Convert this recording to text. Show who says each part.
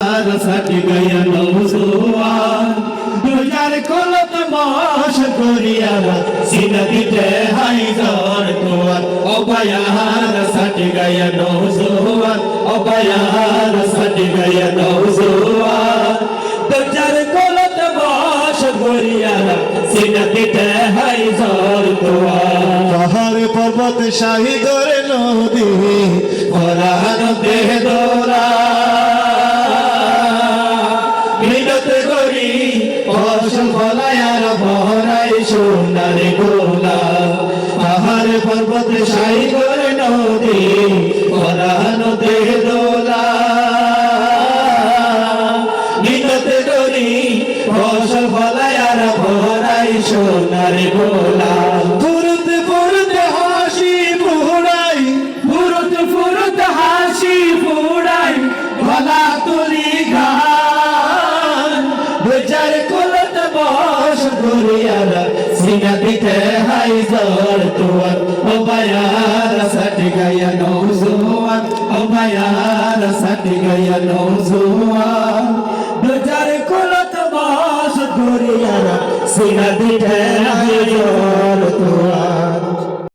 Speaker 1: सट गया नौजवान दुजार कोलत माश करिया सीना दिते हाय जोर तोर ओ बयार सट गया नौजवान ओ बयार सट गया नौजवान दुजार कोलत माश करिया सीना दिते हाय जोर तोर
Speaker 2: পাহাড় পর্বত শাহী করে নদী
Speaker 1: পরাণ দেহ দোরা মিনতে করি ফসল ফলায়ার ভরাই সোনার গোলা পাহাড় পর্বত শাহী করে নদী পরাণ দেহ দোলা মিনতে করি ফসল ফলায়ার ভরাই সোনার গোলা
Speaker 2: ফুরতে ফুরতে হাসি পুরাই
Speaker 1: ফুরত ফুরত হাসি ফুড়াই গলা তুলি গান বেচার কোলত বস করিয়ার সিনা দিতে হাই জর তোর ও বায়ার সট গয়া নৌজওয়ান ও বায়ার সট গয়া নৌজওয়ান বেচার কোলত বস করিয়ার সিনা দিতে হাই জর